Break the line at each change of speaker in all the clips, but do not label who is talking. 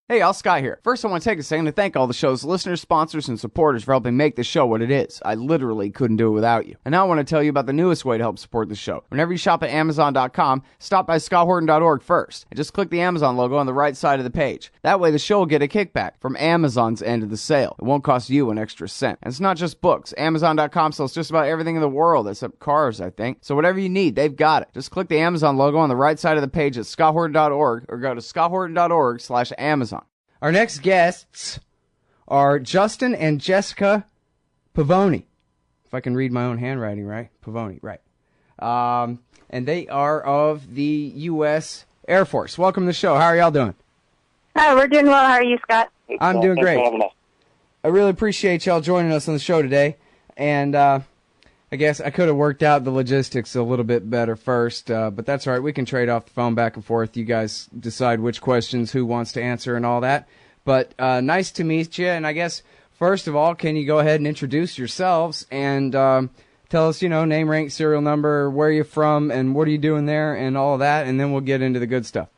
Hey, all, Scott here. First, I want to take a second to thank all the show's listeners, sponsors, and supporters for helping make this show what it is. I literally couldn't do it without you. And now I want to tell you about the newest way to help support the show. Whenever you shop at Amazon.com, stop by ScottHorton.org first, and just click the Amazon logo on the right side of the page. That way the show will get a kickback from Amazon's end of the sale. It won't cost you an extra cent. And it's not just books. Amazon.com sells just about everything in the world, except cars, I think. So whatever you need, they've got it. Just click the Amazon logo on the right side of the page at ScottHorton.org or go to ScottHorton.org/Amazon. Our next guests are Justin and Jessica Pavoni. If I can read my own handwriting right. Pavoni, right. And they are of the U.S. Air Force. Welcome to the show. How are y'all doing?
Hi, we're doing well. How are you, Scott?
I'm doing great. I really appreciate y'all joining us on the show today. And I guess I could have worked out the logistics a little bit better first, but that's all right. We can trade off the phone back and forth. You guys decide which questions, who wants to answer, and all that. But nice to meet you. And I guess, first of all, can you go ahead and introduce yourselves and tell us, name, rank, serial number, where you're from, and what are you doing there, and all of that, and then we'll get into the good stuff.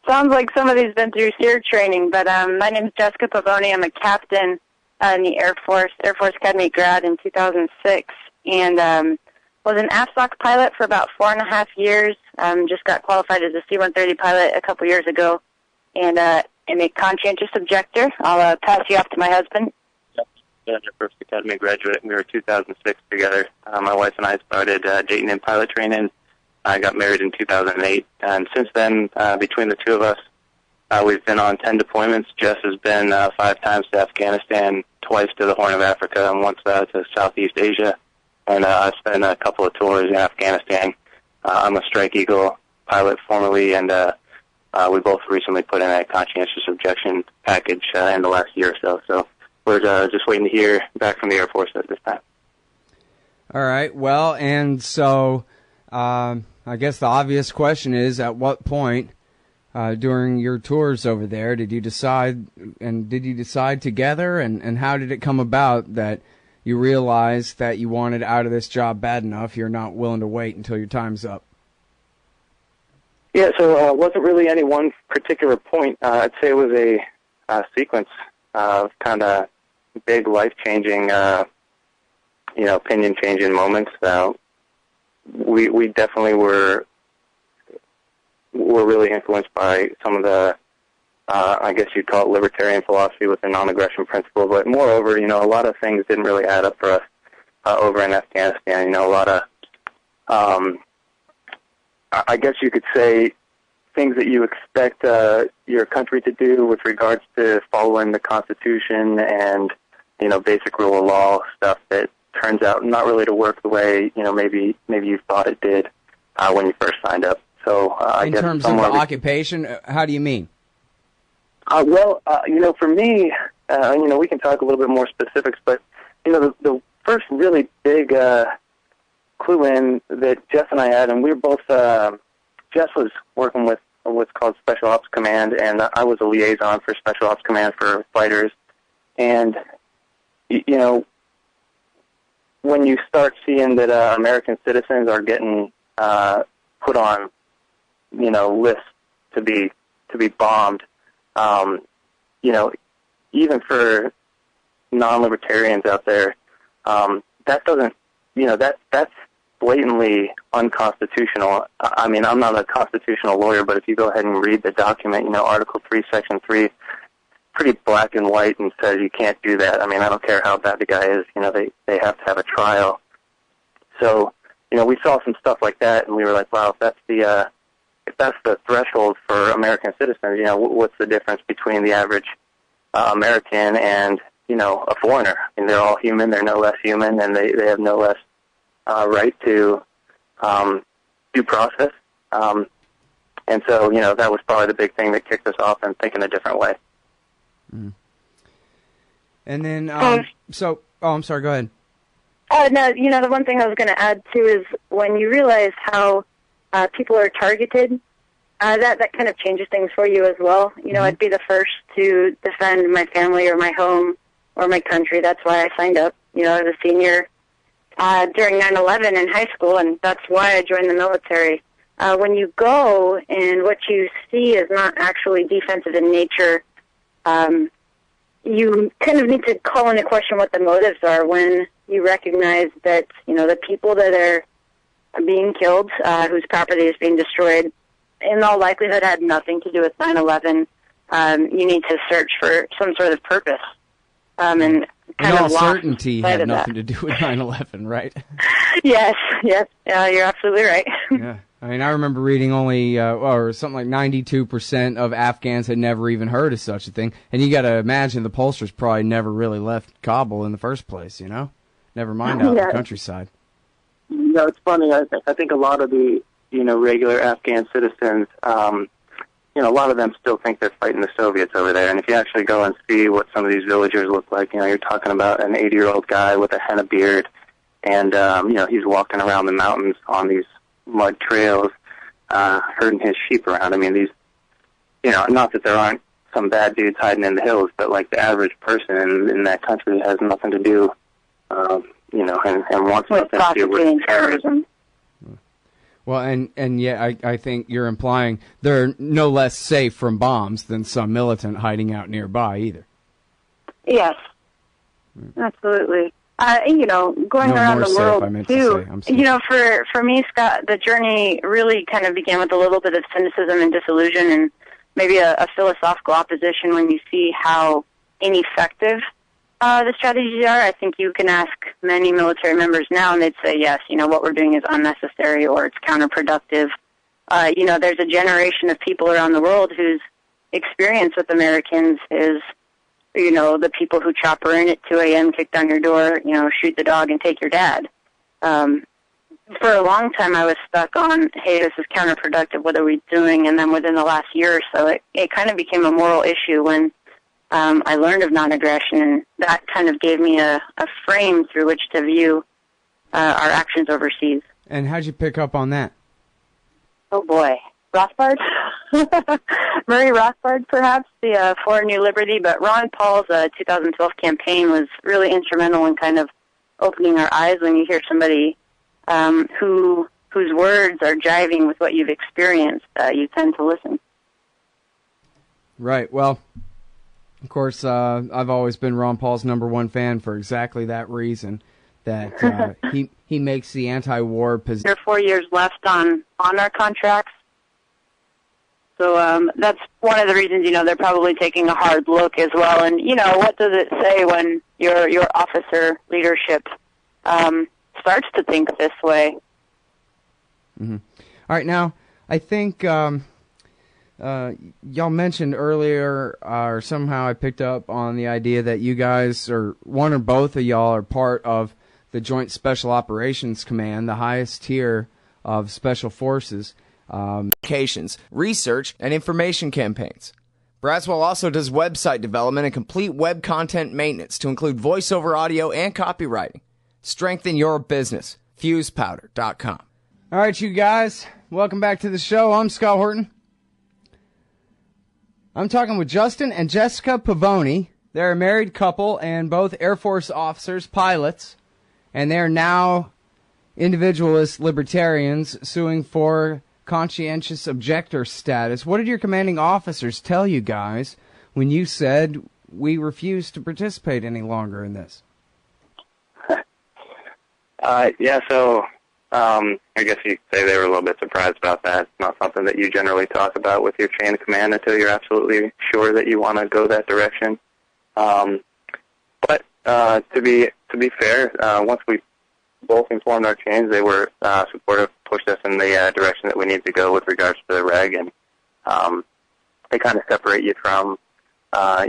Sounds like somebody's been through SEER training, but my name is Jessica Pavoni. I'm a captain in the Air Force Academy grad in 2006, and was an AFSOC pilot for about 4.5 years. Just got qualified as a C-130 pilot a couple years ago, and I'm a conscientious objector. I'll pass you off to my husband.
Yep. Yeah, I'm your first Academy graduate. We were 2006 together. My wife and I started dating in pilot training. I got married in 2008, and since then, between the two of us, we've been on 10 deployments. Jess has been 5 times to Afghanistan, twice to the Horn of Africa, and once to Southeast Asia. And I've spent a couple of tours in Afghanistan. I'm a Strike Eagle pilot formerly, and we both recently put in a conscientious objection package in the last year or so. So we're just waiting to hear back from the Air Force at this time.
All right. Well, and so I guess the obvious question is, at what point during your tours over there did you decide together, and how did it come about that you realized that you wanted out of this job bad enough you're not willing to wait until your time's up?
Yeah, so it wasn't really any one particular point. I'd say it was a sequence of kind of big life-changing, opinion-changing moments. We definitely were really influenced by some of the, I guess you'd call it libertarian philosophy with the non-aggression principle. But moreover, a lot of things didn't really add up for us over in Afghanistan. A lot of, I guess you could say, things that you expect your country to do with regards to following the Constitution and, basic rule of law stuff that turns out not really to work the way, maybe you thought it did when you first signed up. So
in terms of the occupation, how do you mean?
For me, we can talk a little bit more specifics, but, the first really big clue in that Jess and I had, and we were both, Jess was working with what's called Special Ops Command, and I was a liaison for Special Ops Command for fighters. And, when you start seeing that American citizens are getting put on, lists to be bombed, even for non-libertarians out there, that doesn't, that's blatantly unconstitutional. I mean, I'm not a constitutional lawyer, but if you go ahead and read the document, Article 3, Section 3, pretty black and white and says you can't do that. I mean, I don't care how bad the guy is, they have to have a trial. So, we saw some stuff like that, and we were like, wow, if that's the threshold for American citizens, what's the difference between the average American and, a foreigner? I mean, they're all human, they're no less human, and they have no less right to due process. And so, that was probably the big thing that kicked us off in thinking a different way.
Mm. And then, I'm sorry, go ahead.
No, the one thing I was going to add, too, is when you realize how people are targeted, that kind of changes things for you as well. I'd be the first to defend my family or my home or my country. That's why I signed up, as a senior during 9/11 in high school, and that's why I joined the military. when you go and what you see is not actually defensive in nature, you kind of need to call into question what the motives are when you recognize that, the people that are being killed, whose property is being destroyed, in all likelihood had nothing to do with 9/11. You need to search for some sort of purpose. And kind
in all
of
certainty had nothing to do with 9/11, right?
Yes, you're absolutely right.
Yeah. I mean, I remember reading only, or something like 92% of Afghans had never even heard of such a thing. And you got to imagine the pollsters probably never really left Kabul in the first place, Never mind out in the countryside.
It's funny. I think a lot of the, regular Afghan citizens, a lot of them still think they're fighting the Soviets over there. And if you actually go and see what some of these villagers look like, you're talking about an 80-year-old guy with a henna beard, and, he's walking around the mountains on these mud trails, herding his sheep around. I mean, these, not that there aren't some bad dudes hiding in the hills, but like the average person in that country has nothing to do, and wants
with
nothing to do with
terrorism.
Well, and yet I think you're implying they're no less safe from bombs than some militant hiding out nearby either.
Yes, absolutely. Going around the world too. For me, Scott, the journey really kind of began with a little bit of cynicism and disillusion, and maybe a philosophical opposition when you see how ineffective the strategies are. I think you can ask many military members now, and they'd say, yes, what we're doing is unnecessary or it's counterproductive. There's a generation of people around the world whose experience with Americans is, the people who chop her in at 2 a.m., kick down your door, shoot the dog and take your dad. For a long time, I was stuck on, hey, this is counterproductive, what are we doing? And then within the last year or so, it kind of became a moral issue when I learned of non-aggression, and that kind of gave me a frame through which to view our actions overseas.
And how'd you pick up on that?
Oh, boy. Rothbard? Murray Rothbard, perhaps, the For a New Liberty. But Ron Paul's 2012 campaign was really instrumental in kind of opening our eyes when you hear somebody whose words are jiving with what you've experienced. You tend to listen.
Right. Well, of course, I've always been Ron Paul's #1 fan for exactly that reason, that he makes the anti-war position.
There are 4 years left on our contracts. So that's one of the reasons, they're probably taking a hard look as well. And, what does it say when your officer leadership starts to think this way?
Mm-hmm. All right, now, I think y'all mentioned earlier, or somehow I picked up on the idea that you guys, or one or both of y'all, are part of the Joint Special Operations Command, the highest tier of Special Forces. Communications, research, and information campaigns. Braswell also does website development and complete web content maintenance to include voiceover audio and copywriting. Strengthen your business. FusePowder.com. All right, you guys, welcome back to the show. I'm Scott Horton. I'm talking with Justin and Jessica Pavoni. They're a married couple and both Air Force officers, pilots, and they're now individualist libertarians suing for conscientious objector status. What did your commanding officers tell you guys when you said we refuse to participate any longer in this?
I guess you could say they were a little bit surprised about that. It's not something that you generally talk about with your chain of command until you're absolutely sure that you want to go that direction. But to be fair, once we both informed our chains, they were supportive, pushed us in the direction that we need to go with regards to the reg, and they kind of separate you from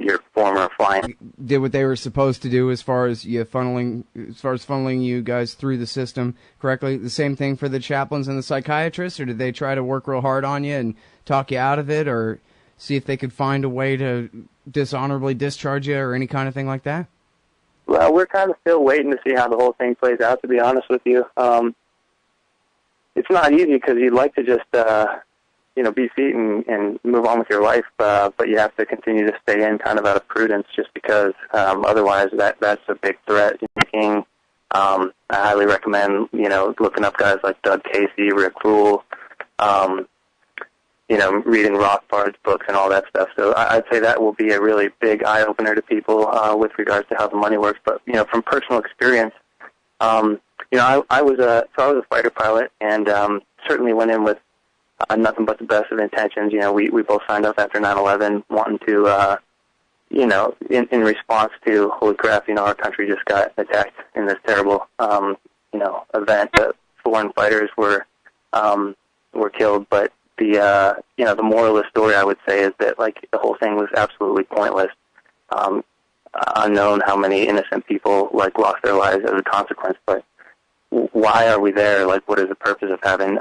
your former flying.
Did what they were supposed to do as far as funneling you guys through the system correctly. The same thing for the chaplains and the psychiatrists, or did they try to work real hard on you and talk you out of it, or see if they could find a way to dishonorably discharge you or any kind of thing like that?
Well, we're kind of still waiting to see how the whole thing plays out, to be honest with you. It's not easy because you'd like to just, be seat and move on with your life, but you have to continue to stay in kind of out of prudence just because otherwise that's a big threat. I highly recommend, looking up guys like Doug Casey, Rick Rule, reading Rothbard's books and all that stuff. So I'd say that will be a really big eye-opener to people with regards to how the money works. But, from personal experience, I was a fighter pilot, and certainly went in with nothing but the best of intentions. We both signed up after 9/11 wanting to, in response to, holy crap, our country just got attacked in this terrible, event that foreign fighters were killed. But the moral of the story, I would say, is that, the whole thing was absolutely pointless. Unknown how many innocent people, lost their lives as a consequence. But why are we there? What is the purpose of having,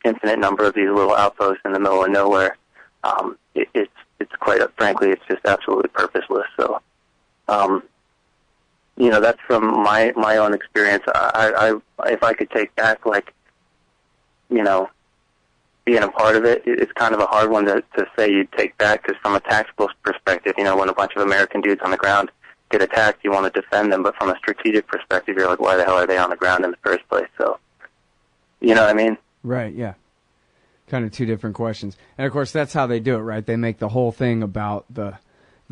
infinite number of these little outposts in the middle of nowhere? It's quite, frankly, it's just absolutely purposeless. So, that's from my own experience. I if I could take back, being a part of it, it's kind of a hard one to say you'd take back, because from a tactical perspective, when a bunch of American dudes on the ground get attacked, you want to defend them, but from a strategic perspective, you're like, why the hell are they on the ground in the first place? So, you know what I mean?
Right, yeah. Kind of two different questions. And, of course, that's how they do it, right? They make the whole thing about the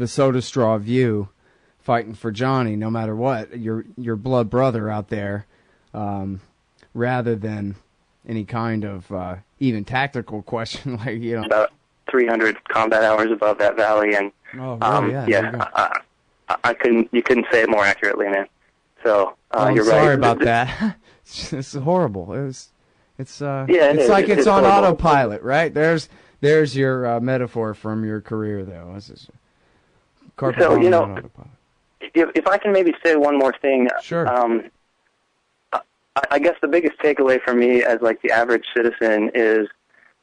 soda straw view, fighting for Johnny, no matter what, your blood brother out there, rather than any kind of even tactical question,
About 300 combat hours above that valley, and you couldn't say it more accurately, man. So you're right.
Sorry about that. It's horrible. It's like it's on
horrible.
Autopilot, right? There's your metaphor from your career, though.
So if I can maybe say one more thing,
sure.
I guess the biggest takeaway for me as the average citizen is,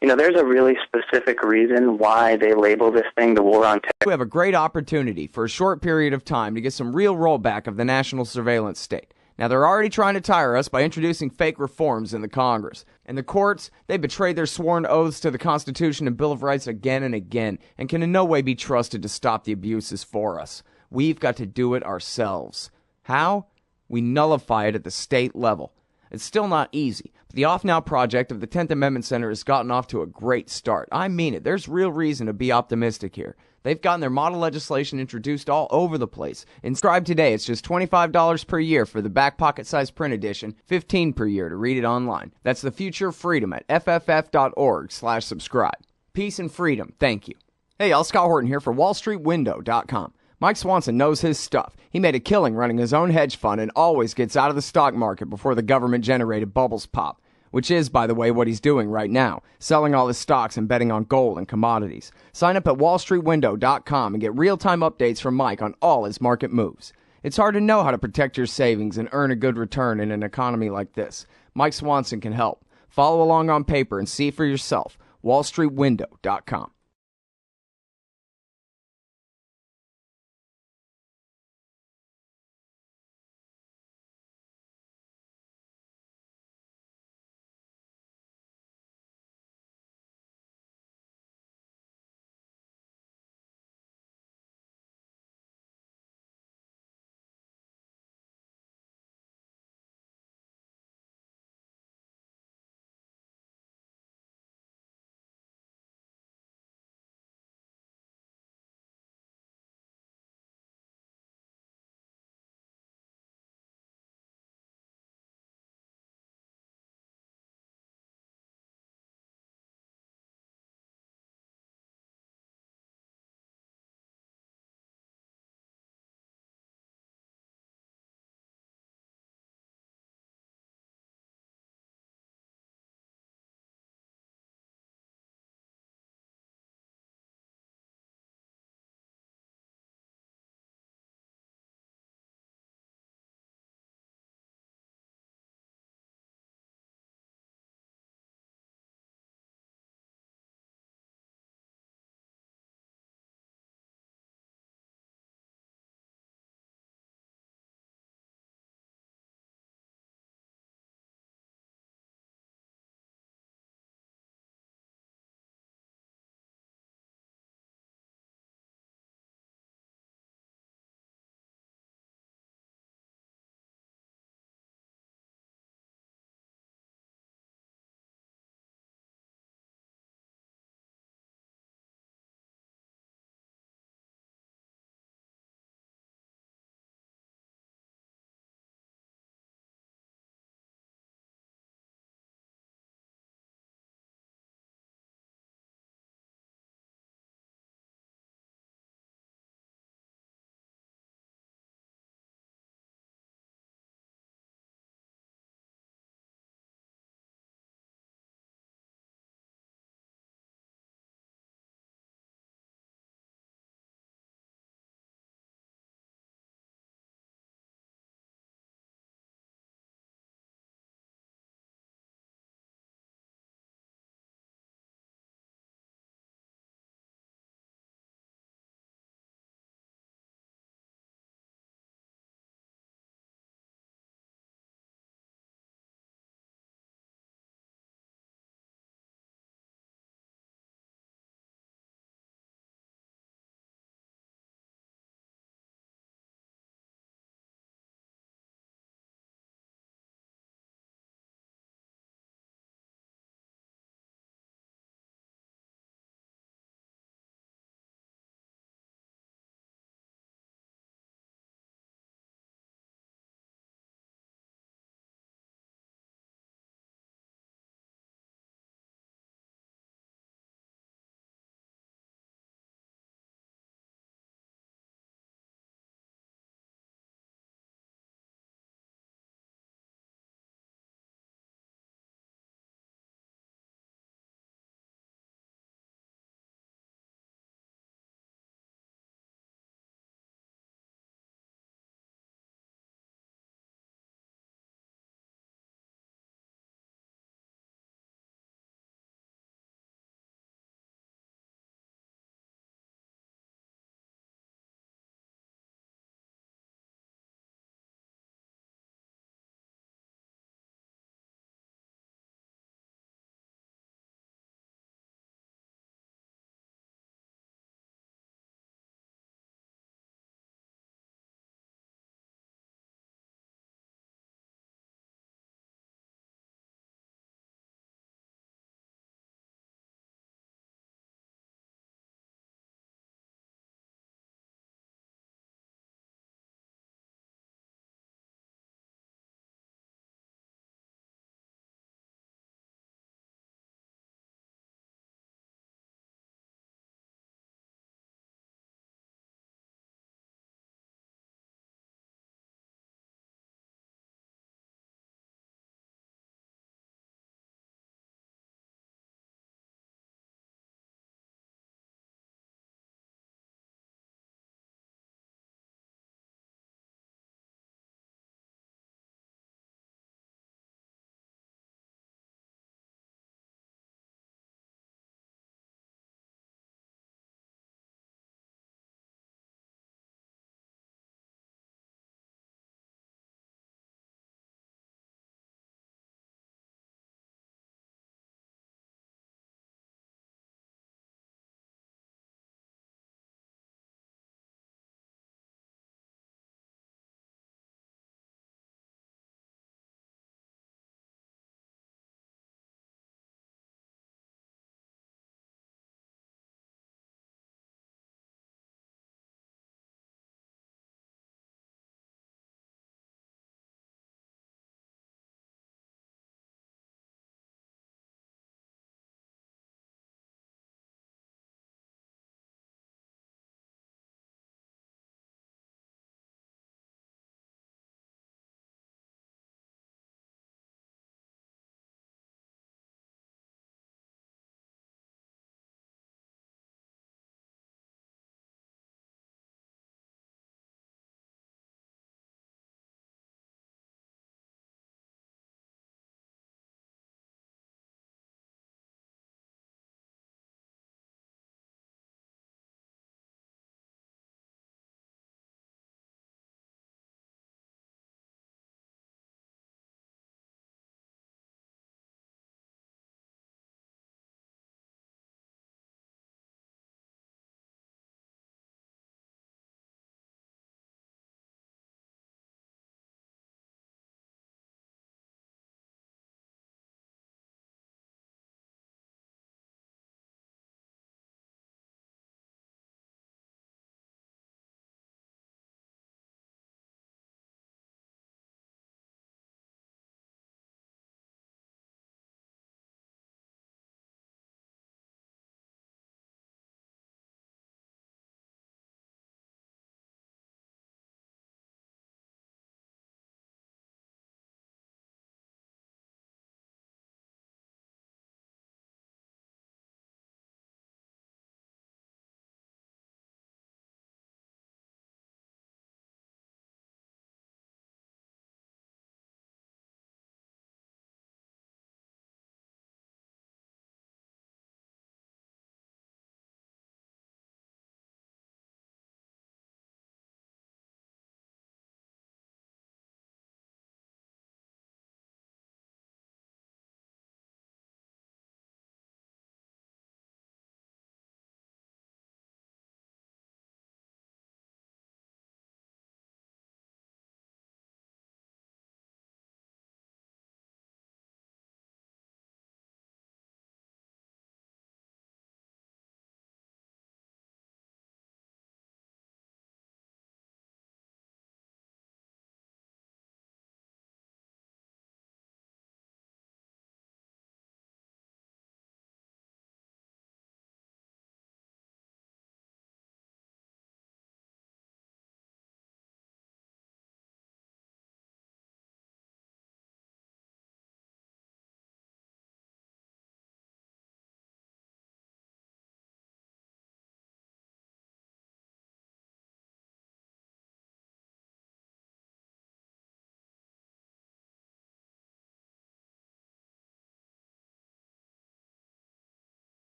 there's a really specific reason why they label this thing the war on terror.
We have a great opportunity for a short period of time to get some real rollback of the national surveillance state. Now, they're already trying to tire us by introducing fake reforms in the Congress. And the courts, they betrayed their sworn oaths to the Constitution and Bill of Rights again and again, and can in no way be trusted to stop the abuses for us. We've got to do it ourselves. How? We nullify it at the state level. It's still not easy, but the Off Now project of the 10th Amendment Center has gotten off to a great start. I mean it. There's real reason to be optimistic here. They've gotten their model legislation introduced all over the place. Inscribe today. It's just $25 per year for the back pocket size print edition, $15 per year to read it online. That's the future of freedom at fff.org/subscribe. Peace and freedom. Thank you. Hey, y'all, Scott Horton here for WallStreetWindow.com. Mike Swanson knows his stuff. He made a killing running his own hedge fund and always gets out of the stock market before the government-generated bubbles pop, which is, by the way, what he's doing right now, selling all his stocks and betting on gold and commodities. Sign up at WallStreetWindow.com and get real-time updates from Mike on all his market moves. It's hard to know how to protect your savings and earn a good return in an economy like this. Mike Swanson can help. Follow along on paper and see for yourself. WallStreetWindow.com.